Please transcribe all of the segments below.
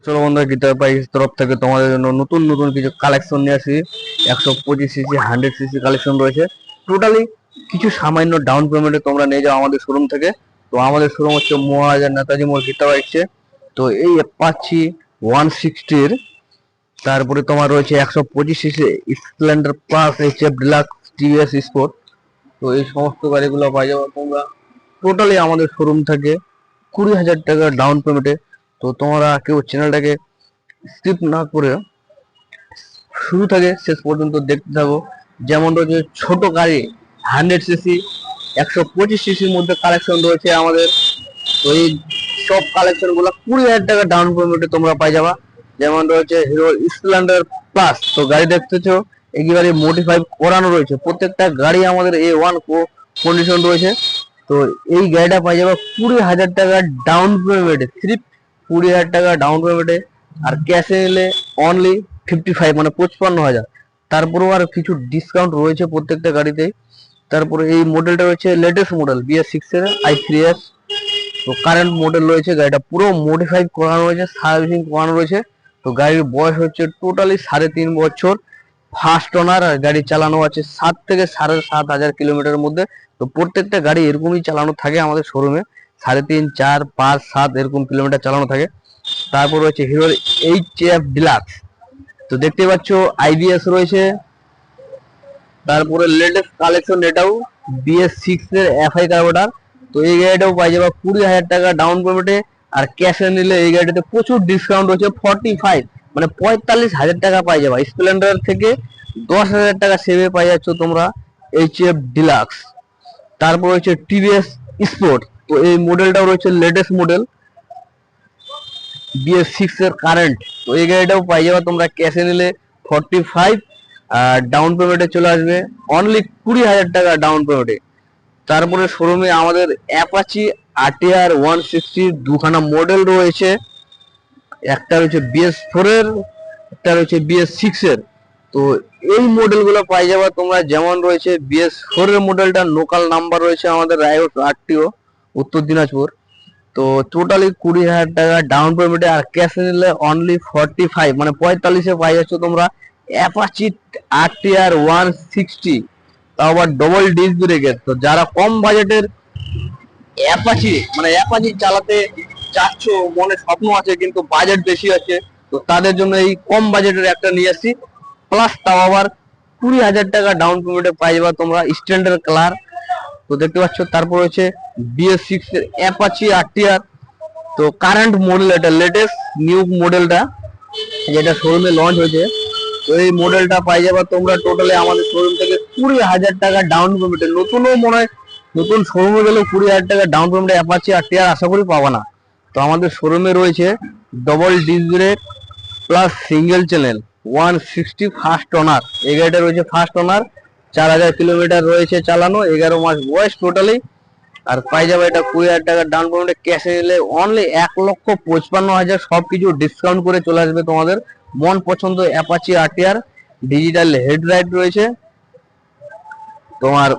চলো বন্ধুরা, guitar bike তরফ থেকে তোমাদের জন্য নতুন নতুন কিছু কালেকশন নিয়ে আসি। 125 সিসি 100 সিসি কালেকশন রয়েছে। টোটালি কিছু সামান্য ডাউন পেমেন্টে তোমরা নিয়ে যাও আমাদের শোরুম থেকে। তো আমাদের শোরুম হচ্ছে মহারাজা নেতাজি মোড় গিটার বাইকসে। তো এই অ্যাপাচি 160-র, তারপরে তোমার রয়েছে 125 CC Splendor plus HF deluxe TVS sport. তো এই সমস্ত গাড়িগুলো পাই যাবে তোমরা টোটালি আমাদের শোরুম থেকে 20,000 টাকা ডাউন পেমেন্টে। তো তোমরা কেউ চ্যানেলটাকে স্কিপ না করে শুরু থেকে শেষ পর্যন্ত দেখতে থাকো। যেমন রয়েছে ছোট গাড়ি 100 সিসি 125 সিসির মধ্যে কালেকশন রয়েছে আমাদের। তো এই সব কালেকশন গুলো 20,000 টাকা ডাউন পেমেন্টে তোমরা পাই যাবা। যেমন রয়েছে হিরো স্প্লেন্ডার প্লাস। তো গাড়ি দেখতেছো একেবারে মডিফাই করানো রয়েছে, প্রত্যেকটা গাড়ি আমাদের A1 কন্ডিশন রয়েছে। তো এই গাড়িটা পাই যাবা 20,000 টাকা ডাউন পেমেন্টে, সির্ফ 20,000 টাকা ডাউন পেমেন্টে। আর ক্যাশে নিলে অনলি 55 মানে 55,000। তারপরেও আর কিছু ডিসকাউন্ট রয়েছে প্রত্যেকটা গাড়িতেই। তারপরে এই মডেলটা রয়েছে লেটেস্ট মডেল BS6 এর i3s। তো কারেন্ট মডেল রয়েছে, গাড়িটা পুরো মডিফাই করানো রয়েছে, সার্ভিসিং করানো রয়েছে। তো গাড়ির বয়স হচ্ছে টোটালি 3.5 বছর। ফার্স্ট ওনার, আর গাড়ি চালানো আছে 7 থেকে 7,500 কিলোমিটারের মধ্যে। তো প্রত্যেকটা গাড়ি এরকমই চালানো থাকে আমাদের শোরুমে, 3.5, 4, 5, 7 এরকম কিলোমিটার চালানো থাকে। তারপর রয়েছে হিরোর এইচএফ ডিলাক্স। তো দেখতে পাচ্ছ IBS রয়েছে। তারপরে লেটেস্ট কালেকশন এটাও BS6 এর FI কার্বোটার। তো এই গাড়িটাও পাই যাবে 20,000 টাকা ডাউন পেমেন্টে। আর ক্যাশে নিলে এই গাড়িটাতে প্রচুর ডিসকাউন্ট রয়েছে, 45 মানে 45,000 টাকা পাই যাবে। স্প্লেন্ডার থেকে 10,000 টাকা সেভে পাই যাচ্ছ তোমরা HF ডিলাক্স। তারপর রয়েছে TVS স্পোর্ট। তো এই মডেলটাও রয়েছে লেটেস্ট মডেল, BS6 এর কারেন্ট। তো এই গাড়িটাও পাই যাবে তোমরা ক্যাশে নিলে 45, আর ডাউন পেমেন্টে চলে আসবে অনলি 20,000 টাকা ডাউন পেমেন্টে। তারপরে শোরুমে আমাদের অ্যাপাচি RTR 160 দুখানা মডেল রয়েছে। একটা রয়েছে BS4 এর, একটা রয়েছে BS6 এর। তো এই মডেলগুলো পাই যাবে তোমরা। যেমন রয়েছে BS4 এর মডেলটা লোকাল নাম্বার রয়েছে আমাদের রায়গঞ্জ RTO উত্তর দিনাজপুর। তো টোটালি 20,000 টাকা ডাউন পেমেন্টে, আর ক্যাশে নিলে অনলি 45 মানে 45-এ পাই যাচ্ছ তোমরা অ্যাপাচি RTR 160, তাও আবার ডবল ডিস্ক ব্রেকের। তো যারা কম বাজেটের অ্যাপাচি চালাতে চাচ্ছ, মনে স্বপ্ন আছে কিন্তু বাজেট বেশি আছে, তো তাদের জন্য এই কম বাজেটের একটা নিয়ে আসছি। প্লাস তাও আবার 20,000 টাকা ডাউন পেমেন্টে পাই যাবা তোমরা স্ট্যান্ডার্ড কালার। তো দেখতে পাচ্ছ। তারপর হচ্ছে BS6 এর অ্যাপাচি RTR। তো কারেন্ট মডেল, এটা লেটেস্ট নিউ মডেলটা যেটা শোরুমে লঞ্চ হয়েছে। তো এই মডেলটা পাই যাবে তোমরা টোটালি আমাদের শোরুম থেকে 20,000 টাকা ডাউন পেমেন্টে। নতুনও মনে হয়, নতুন শোরুমে গেলেও 20,000 টাকা ডাউন পেমেন্টে অ্যাপাচি RTR আশা করি পাবা না। তো আমাদের শোরুমে রয়েছে double disc brake plus single channel 160 first owner. এই গাড়িটা রয়েছে ফার্স্ট ওনার, 4,000 কিলোমিটার রয়েছে চালানো, 11 মাস বয়স টোটালি। আর পাই যাবে এটা 20,000 টাকা ডাউন পেমেন্টে। ক্যাশে নিলে অনলি 1,55,000, সবকিছু ডিসকাউন্ট করে চলে আসবে তোমাদের মন পছন্দ অ্যাপাচি RTR। ডিজিটাল হেডলাইট রয়েছে তোমার,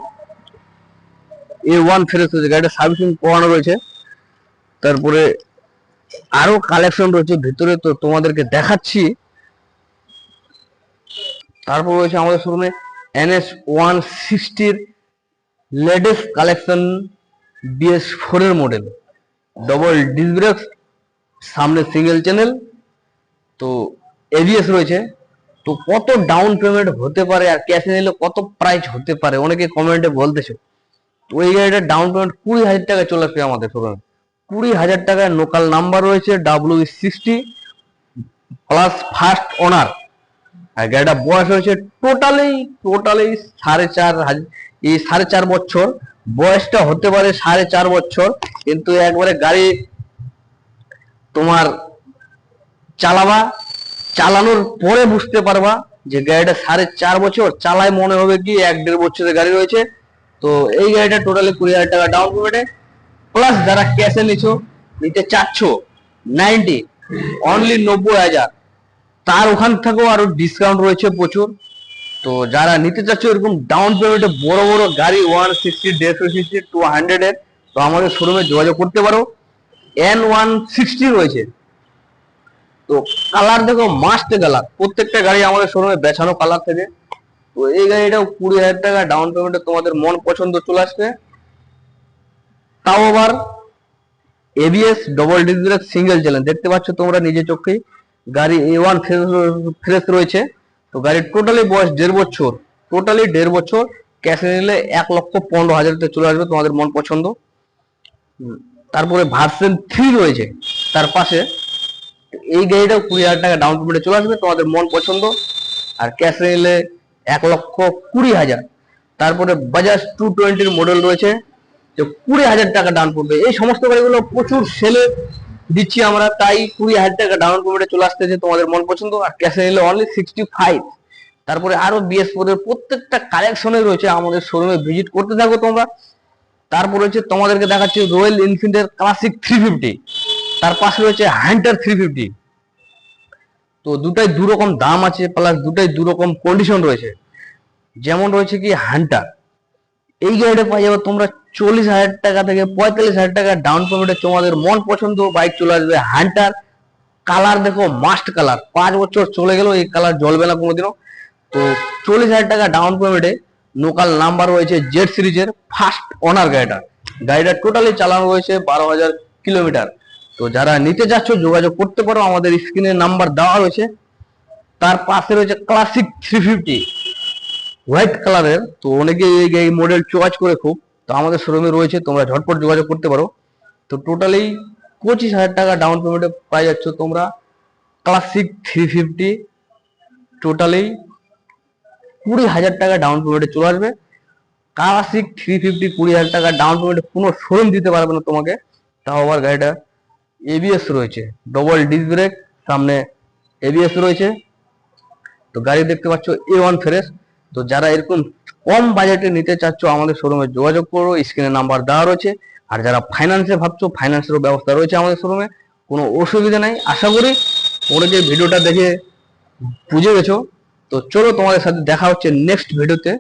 A1 ফ্রেশ হয়েছে, গাড়িটা সার্ভিসিং করানো রয়েছে। তারপরে আরো কালেকশন রয়েছে ভিতরে, তো তোমাদেরকে দেখাচ্ছি। তারপর রয়েছে আমাদের শোরুমে NS 160-র লেটেস্ট কালেকশন, BS4 এর মডেল, ডবল ডিস্ক ব্রেক, সামনে সিঙ্গেল চ্যানেল। তো ABS রয়েছে। তো কত ডাউন পেমেন্ট হতে পারে আর ক্যাশে নিলে কত প্রাইস হতে পারে অনেকে কমেন্টে বলতেছে। তো এই গাড়িটার ডাউন পেমেন্ট 20,000 টাকা চলে আসবে আমাদের শোরুমে। 20,000 টাকার লোকাল নাম্বার রয়েছে W60 প্লাস ফার্স্ট ওনার। আর গাড়িটা বয়স হয়েছে টোটালি টোটালি 4.5, এই 4.5 বছর। বয়সটা হতে পারে 4.5 বছর, কিন্তু একবারে গাড়ি তোমার চালাবা, চালানোর পরে বুঝতে পারবা যে গাড়িটা 4.5 বছর চালায়, মনে হবে কি 1-1.5 বছরের গাড়ি রয়েছে। তো এই গাড়িটা টোটালি 20,000 টাকা ডাউন পেমেন্টে। প্লাস যারা ক্যাশে নিতে চাচ্ছ 90 অনলি 90,000, তার ওখান থেকেও আরো ডিসকাউন্ট রয়েছে প্রচুর। তো যারা নিতে চাচ্ছ এরকম ডাউন পেমেন্টে বড় বড় গাড়ি 160, 150cc, 200-এর, তো আমাদের শোরুমে যোগাযোগ করতে পারো। N160 রয়েছে। তো তো কালার দেখো মাস্ট কালার, প্রত্যেকটা গাড়ি আমাদের শোরুমে বেছানো কালার থেকে। তো এই গাড়িটাও 20,000 টাকা ডাউন পেমেন্টে তোমাদের মন পছন্দ চলে আসবে, তাও আবার ABS double disc brake single channel. দেখতে পাচ্ছ তোমরা নিজে চোখেই, গাড়ি A1 ফ্রেশ রয়েছে। তো গাড়ির টোটালি বয়স 1.5 বছর, টোটালি 1.5 বছর। ক্যাশে নিলে 1,15,000 চলে আসবে তোমাদের মন পছন্দ। তারপরে ভার্সন 3 রয়েছে তার পাশে, এই গাড়িটাও 20,000 টাকা ডাউন পেমেন্টে চলে আসবে তোমাদের মন পছন্দ, আর ক্যাশে নিলে 1,20,000। তারপরে বাজাজ 220 মডেল রয়েছে, যে 20,000 টাকা ডাউন পড়বে। এই সমস্ত গাড়িগুলো প্রচুর সেলে দিচ্ছি আমরা, তাই 20,000 টাকা ডাউন পেমেন্টে চলে আসতেছে তোমাদের মন পছন্দ, আর ক্যাশে নিলে অনলি 65। তারপরে আরো BS4 এর প্রত্যেকটা কালেকশনে রয়েছে, আমাদের শোরুমে ভিজিট করতে থাকো তোমরা। তারপর রয়েছে তোমাদেরকে দেখাচ্ছি রয়্যাল এনফিল্ডের ক্লাসিক 350, তার পাশে রয়েছে হান্টার 350। তো দুটাই দু রকম দাম আছে, প্লাস দুটাই দু রকম কন্ডিশন রয়েছে। যেমন রয়েছে কি হান্টার, এই গাড়িটা পাই যাবে তোমরা 40,000 টাকা থেকে 45,000 টাকা ডাউন পেমেন্টে তোমাদের মন পছন্দ বাইক চলে আসবে হান্টার। কালার দেখো মাস্ট কালার, 5 বছর চলে গেল এই কালার জ্বলবে না কোনোদিনও। তো 40,000 টাকা ডাউন পেমেন্টে লোকাল নাম্বার রয়েছে জেড সিরিজের ফার্স্ট ওনার গাড়িটা। গাড়িটা টোটালি চালানো রয়েছে 12,000 কিলোমিটার। তো যারা নিতে যাচ্ছ যোগাযোগ করতে পারো, আমাদের স্ক্রিনে নাম্বার দেওয়া রয়েছে। তার পাশে রয়েছে ক্লাসিক 350 হোয়াইট কালারের। তো অনেকে এই মডেল চয়েস করে খুব, তো আমাদের শোরুমে রয়েছে, তোমরা ঝটপট যোগাযোগ করতে পারো। তো টোটালি 25,000 টাকা ডাউন পেমেন্টে পাই যাচ্ছ তোমরা ক্লাসিক 350। টোটালি 20,000 টাকা ডাউন পেমেন্টে চলে আসবে ক্লাসিক 350। 20,000 টাকা ডাউন পেমেন্টে কোনো শোরুম দিতে পারবে না তোমাকে। তাও আবার গাড়িটা ABS রয়েছে, ডবল ডিস্ক ব্রেক, সামনে ABS রয়েছে। তো গাড়ি দেখতে পাচ্ছ A1 ফ্রেশ। তো যারা এরকম কম বাজেটে নিতে চাচ্ছ আমাদের শোরুমে যোগাযোগ করো, স্ক্রিনে নাম্বার দেওয়া রয়েছে। আর যারা ফাইন্যান্সে ভাবছো, ফাইন্যান্সেরও ব্যবস্থা রয়েছে আমাদের শোরুমে, কোনো অসুবিধা নাই। আশা করি অনেকে ভিডিওটা দেখে বুঝে গেছো। তো চলো তোমাদের সাথে দেখা হচ্ছে নেক্সট ভিডিওতে।